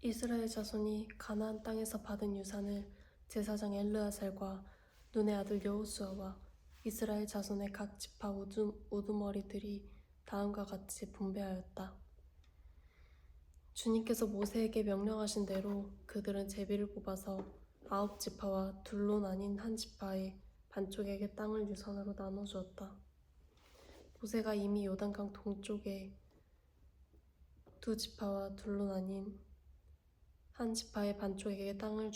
이스라엘 자손이 가나안 땅에서 받은 유산을 제사장 엘르아살과 눈의 아들 여호수아와 이스라엘 자손의 각 지파 우두머리들이 다음과 같이 분배하였다. 주님께서 모세에게 명령하신 대로 그들은 제비를 뽑아서 9지파와 둘로 나뉜 한 지파의 반쪽에게 땅을 유산으로 나눠주었다. 모세가 이미 요단강 동쪽에 2지파와 둘로 나뉜 한 지파의 반쪽에게 땅을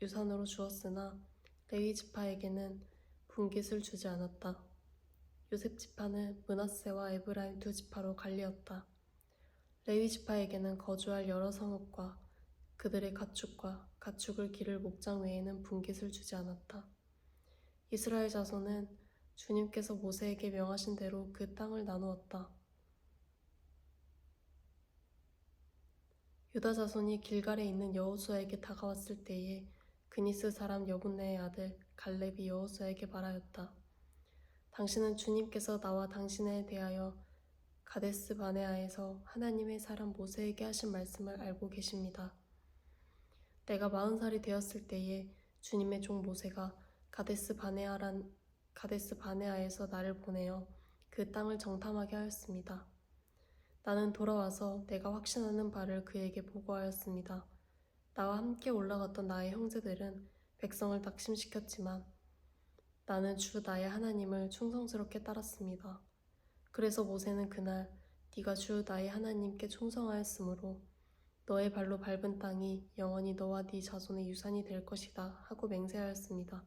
유산으로 주었으나 레위 지파에게는 분깃을 주지 않았다. 요셉 지파는 므낫세와 에브라임 2지파로 갈리었다. 레위 지파에게는 거주할 여러 성읍과 그들의 가축과 가축을 기를 목장 외에는 분깃을 주지 않았다. 이스라엘 자손은 주님께서 모세에게 명하신 대로 그 땅을 나누었다. 유다 자손이 길갈에 있는 여호수아에게 다가왔을 때에 그니스 사람 여분네의 아들 갈렙이 여호수아에게 말하였다. 당신은 주님께서 나와 당신에 대하여 가데스 바네아에서 하나님의 사람 모세에게 하신 말씀을 알고 계십니다. 내가 40살이 되었을 때에 주님의 종 모세가 가데스 바네아에서 나를 보내어 그 땅을 정탐하게 하였습니다. 나는 돌아와서 내가 확신하는 바를 그에게 보고하였습니다. 나와 함께 올라갔던 나의 형제들은 백성을 낙심시켰지만 나는 주 나의 하나님을 충성스럽게 따랐습니다. 그래서 모세는 그날 네가 주 나의 하나님께 충성하였으므로 너의 발로 밟은 땅이 영원히 너와 네 자손의 유산이 될 것이다 하고 맹세하였습니다.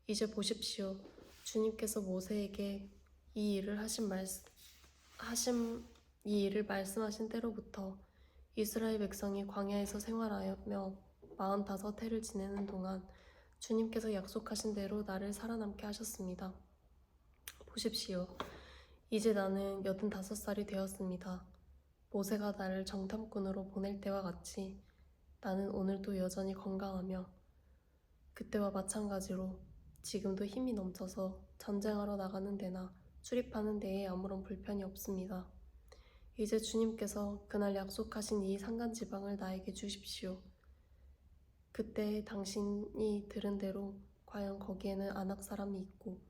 이제 보십시오. 주님께서 모세에게 이 일을 말씀하신 때로부터 이스라엘 백성이 광야에서 생활하며 45해를 지내는 동안 주님께서 약속하신 대로 나를 살아남게 하셨습니다. 보십시오. 이제 나는 85살이 되었습니다. 모세가 나를 정탐꾼으로 보낼 때와 같이 나는 오늘도 여전히 건강하며 그때와 마찬가지로 지금도 힘이 넘쳐서 전쟁하러 나가는 데나 출입하는 데에 아무런 불편이 없습니다. 이제 주님께서 그날 약속하신 이 산간지방을 나에게 주십시오. 그때 당신이 들은 대로 과연 거기에는 아낙 사람이 있고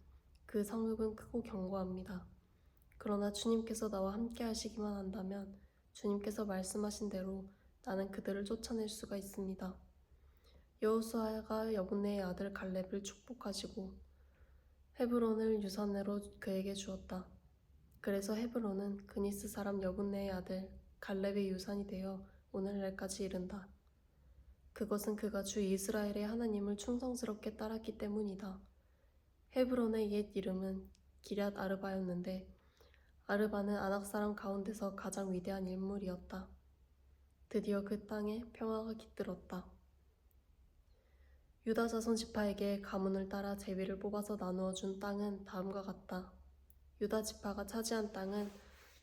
그 성읍은 크고 견고합니다. 그러나 주님께서 나와 함께 하시기만 한다면 주님께서 말씀하신 대로 나는 그들을 쫓아낼 수가 있습니다. 여호수아가 여분네의 아들 갈렙을 축복하시고 헤브론을 유산으로 그에게 주었다. 그래서 헤브론은 그니스 사람 여분네의 아들 갈렙의 유산이 되어 오늘날까지 이른다. 그것은 그가 주 이스라엘의 하나님을 충성스럽게 따랐기 때문이다. 헤브론의 옛 이름은 기럇 아르바였는데 아르바는 아낙 사람 가운데서 가장 위대한 인물이었다. 드디어 그 땅에 평화가 깃들었다. 유다 자손 지파에게 가문을 따라 제비를 뽑아서 나누어 준 땅은 다음과 같다. 유다 지파가 차지한 땅은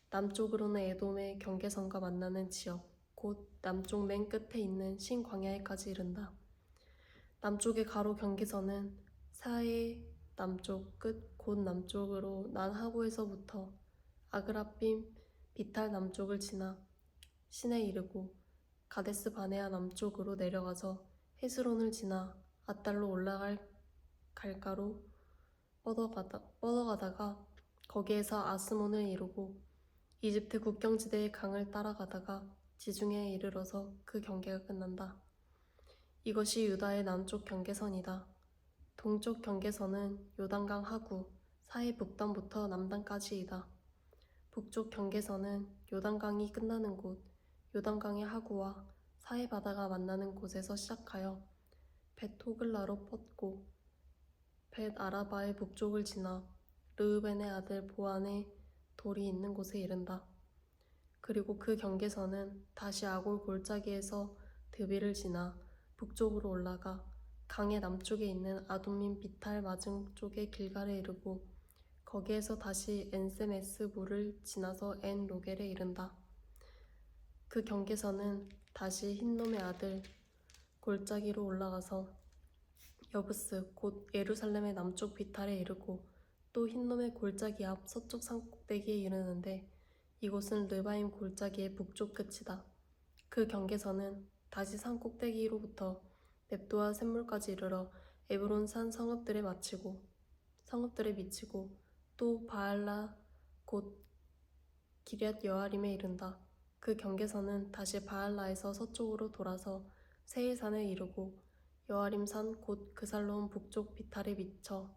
남쪽으로는 에돔의 경계선과 만나는 지역, 곧 남쪽 맨 끝에 있는 신광야에까지 이른다. 남쪽의 가로 경계선은 사해 남쪽 끝 곧 남쪽으로 난 하고에서부터 아그라빔 비탈 남쪽을 지나 신에 이르고 가데스 바네아 남쪽으로 내려가서 헤스론을 지나 아달로 올라갈 갈가로 뻗어가다가 거기에서 아스몬을 이루고 이집트 국경지대의 강을 따라가다가 지중해에 이르러서 그 경계가 끝난다. 이것이 유다의 남쪽 경계선이다. 동쪽 경계선은 요단강 하구, 사해 북단부터 남단까지이다. 북쪽 경계선은 요단강이 끝나는 곳, 요단강의 하구와 사해 바다가 만나는 곳에서 시작하여 벳 호글라로 뻗고 벳 아라바의 북쪽을 지나 르우벤의 아들 보안의 돌이 있는 곳에 이른다. 그리고 그 경계선은 다시 아골 골짜기에서 드비를 지나 북쪽으로 올라가 강의 남쪽에 있는 아돔민 비탈 맞은 쪽의 길갈에 이르고 거기에서 다시 엔세메스 물을 지나서 엔 로겔에 이른다. 그 경계선은 다시 흰놈의 아들 골짜기로 올라가서 여부스 곧 예루살렘의 남쪽 비탈에 이르고 또 흰놈의 골짜기 앞 서쪽 산꼭대기에 이르는데 이곳은 르바임 골짜기의 북쪽 끝이다. 그 경계선은 다시 산 꼭대기로부터 넵도와 샘물까지 이르러 에브론 산 성읍들에 미치고 또 바알라 곧 기럇 여아림에 이른다. 그 경계선은 다시 바알라에서 서쪽으로 돌아서 세일산에 이르고 여아림산 곧 그살로온 북쪽 비탈에 미쳐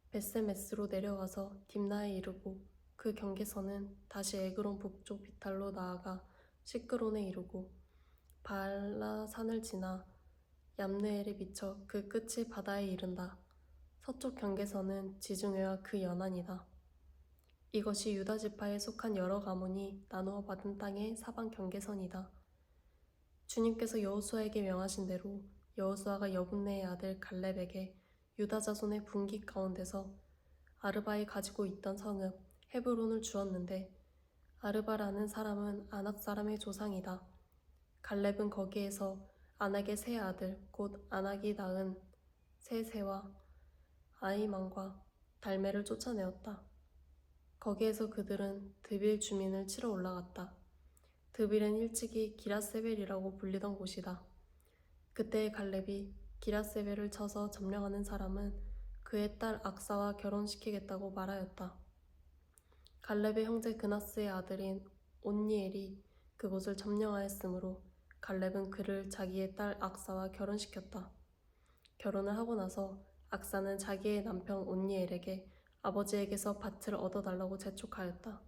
베세메스로 내려와서 딥나에 이르고 그 경계선은 다시 에그론 북쪽 비탈로 나아가 시끄론에 이르고 바알라 산을 지나 얌느엘에 미쳐 그 끝이 바다에 이른다. 서쪽 경계선은 지중해와 그 연안이다. 이것이 유다 지파에 속한 여러 가문이 나누어 받은 땅의 사방 경계선이다. 주님께서 여호수아에게 명하신 대로 여호수아가 여분네의 아들 갈렙에게 유다 자손의 분기 가운데서 아르바에 가지고 있던 성읍 헤브론을 주었는데 아르바라는 사람은 아낙 사람의 조상이다. 갈렙은 거기에서 아낙의 세 아들 곧 아낙이 낳은 세세와 아이만과 달메를 쫓아내었다. 거기에서 그들은 드빌 주민을 치러 올라갔다. 드빌은 일찍이 기랏세벨이라고 불리던 곳이다. 그때 갈렙이 기랏세벨을 쳐서 점령하는 사람은 그의 딸 악사와 결혼시키겠다고 말하였다. 갈렙의 형제 그나스의 아들인 온니엘이 그곳을 점령하였으므로 갈렙은 그를 자기의 딸 악사와 결혼시켰다. 결혼을 하고 나서 악사는 자기의 남편 온니엘에게 아버지에게서 밭을 얻어달라고 재촉하였다.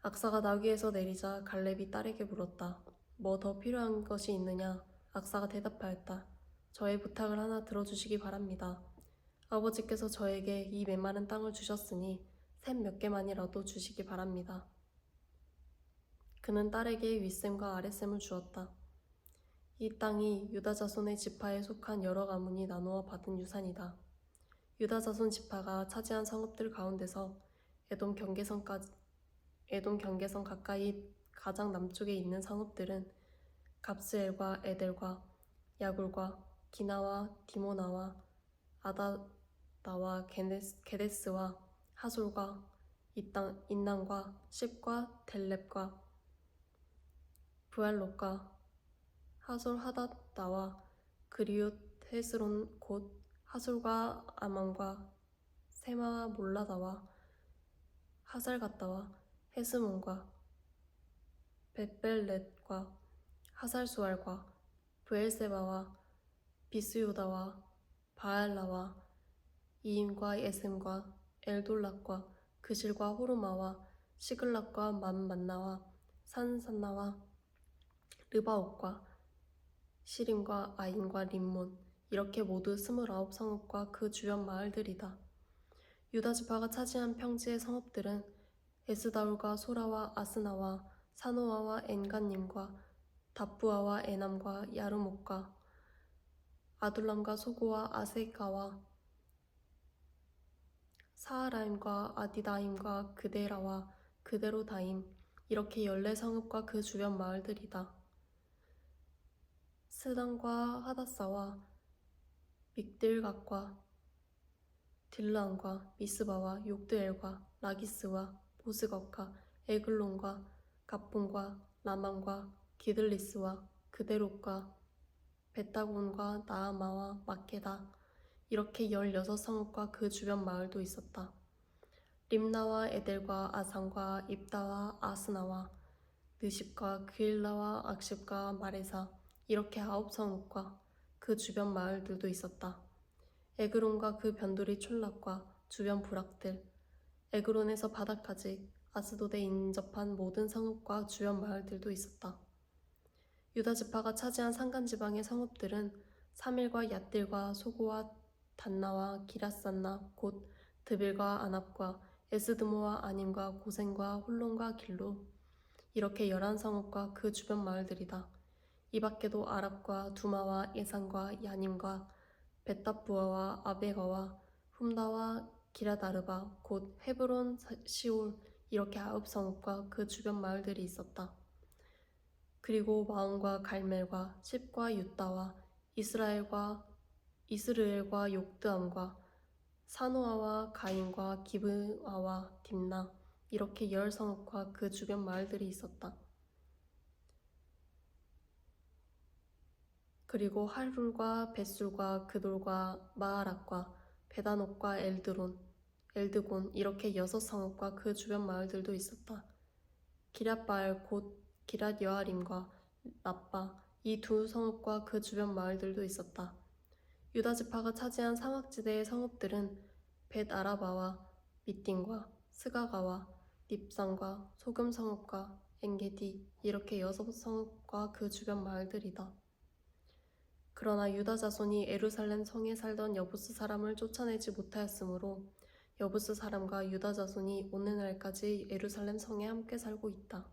악사가 나귀에서 내리자 갈렙이 딸에게 물었다. 뭐 더 필요한 것이 있느냐? 악사가 대답하였다. 저의 부탁을 하나 들어주시기 바랍니다. 아버지께서 저에게 이 메마른 땅을 주셨으니 샘 몇 개만이라도 주시기 바랍니다. 그는 딸에게 윗샘과 아랫샘을 주었다. 이 땅이 유다 자손의 지파에 속한 여러 가문이 나누어 받은 유산이다. 유다 자손 지파가 차지한 성읍들 가운데서 에돔 경계선 가까이 가장 남쪽에 있는 성읍들은 갑스엘과 에델과 야굴과 기나와 디모나와 아다나와 게데스와 하솔과 인난과 십과 델렙과 부알롯과 하솔 하닷나와 그리웃 헤스론 곧 하솔과 아만과 세마와 몰라다와 하살갔다와 헤스몬과 벳벨렛과 하살수알과 브엘세바와 비스요다와 바알라와 이임과 예셈과 엘돌락과 그실과 호르마와 시글락과 만만나와 산산나와 르바옥과 시림과 아인과 림몬 이렇게 모두 29 성읍과 그 주변 마을들이다. 유다 지파가 차지한 평지의 성읍들은 에스다울과 소라와 아스나와 사노아와 엔간님과 답부아와 에남과 야르목과 아둘람과 소고와 아세가와 사하라임과 아디다임과 그데라와 그데로다임 이렇게 14성읍과 그 주변 마을들이다. 스단과 하닷사와 믹들갓과 딜란과 미스바와 욕드엘과 라기스와 보스것과 에글론과 갑본과 라만과 기들리스와 그데롯과 베타곤과 나아마와 마케다 이렇게 16성읍과 그 주변 마을도 있었다. 림나와 에델과 아산과 입다와 아스나와 느십과 그일라와 악십과 마레사 이렇게 9성읍과 그 주변 마을들도 있었다. 에그론과 그 변두리 촌락과 주변 부락들, 에그론에서 바다까지 아스돗에 인접한 모든 성읍과 주변 마을들도 있었다. 유다 지파가 차지한 산간지방의 성읍들은 사밀과 얏딜과 소고와 단나와 기랏산나 곧 드빌과 아납과 에스드모와 아님과 고센과 홀론과 길로 이렇게 11성읍과 그 주변 마을들이다. 이 밖에도 아랍과 두마와 예산과 야님과 벳답부아와 아베가와 훔다와 기라다르바 곧 헤브론 시올 이렇게 9성읍과 그 주변 마을들이 있었다. 그리고 마온과 갈멜과 십과 유다와 이스르엘과 욕드암과 사노아와 가인과 기브아와 딥나 이렇게 10성읍과 그 주변 마을들이 있었다. 그리고 할룰과 벳술과 그돌과 마하락과 베다녹과 엘드곤 이렇게 6성읍과 그 주변 마을들도 있었다. 기럇바알 곧 기럇 여아림과 라빠 이 2성읍과 그 주변 마을들도 있었다. 유다 지파가 차지한 사막지대의 성읍들은 벳 아라바와 밑딘과 스가가와 닙산과 소금 성읍과 엔게디 이렇게 6성읍과 그 주변 마을들이다. 그러나 유다 자손이 예루살렘 성에 살던 여부스 사람을 쫓아내지 못하였으므로 여부스 사람과 유다 자손이 오늘날까지 예루살렘 성에 함께 살고 있다.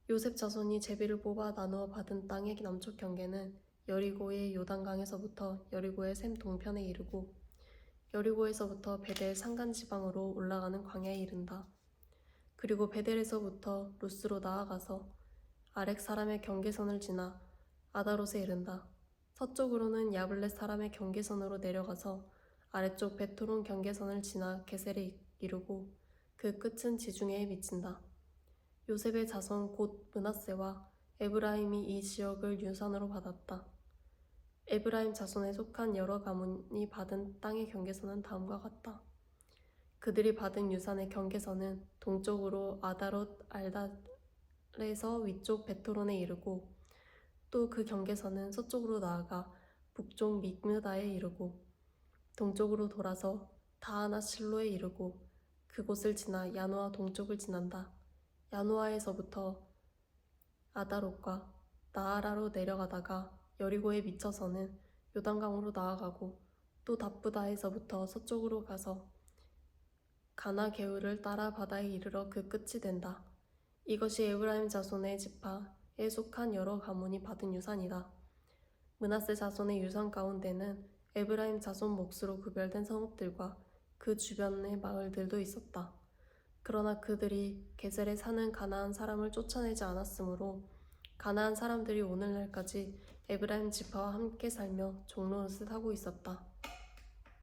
요셉 자손이 제비를 뽑아 나누어 받은 땅의 남쪽 경계는 여리고의 요단강에서부터 여리고의 샘 동편에 이르고 여리고에서부터 베델 산간 지방으로 올라가는 광야에 이른다. 그리고 베델에서부터 루스로 나아가서 아렉 사람의 경계선을 지나 아다롯에 이른다. 서쪽으로는 야블렛 사람의 경계선으로 내려가서 아래쪽 베토론 경계선을 지나 게셀에 이르고 그 끝은 지중해에 미친다. 요셉의 자손 곧 므낫세와 에브라임이 이 지역을 유산으로 받았다. 에브라임 자손에 속한 여러 가문이 받은 땅의 경계선은 다음과 같다. 그들이 받은 유산의 경계선은 동쪽으로 아다롯 알달에서 위쪽 베토론에 이르고 또 그 경계선은 서쪽으로 나아가 북쪽 믹므다에 이르고 동쪽으로 돌아서 다하나 실로에 이르고 그곳을 지나 야노아 동쪽을 지난다. 야노아에서부터 아다롯과 나아라로 내려가다가 여리고에 미쳐서는 요단강으로 나아가고 또 답부다에서부터 서쪽으로 가서 가나 게울을 따라 바다에 이르러 그 끝이 된다. 이것이 에브라임 자손의 지파에 속한 여러 가문이 받은 유산이다. 므낫세 자손의 유산 가운데는 에브라임 자손 몫으로 구별된 성읍들과 그 주변의 마을들도 있었다. 그러나 그들이 게셀에 사는 가나안 사람을 쫓아내지 않았으므로 가나안 사람들이 오늘날까지 에브라임 지파와 함께 살며 종노릇을 하고 있었다.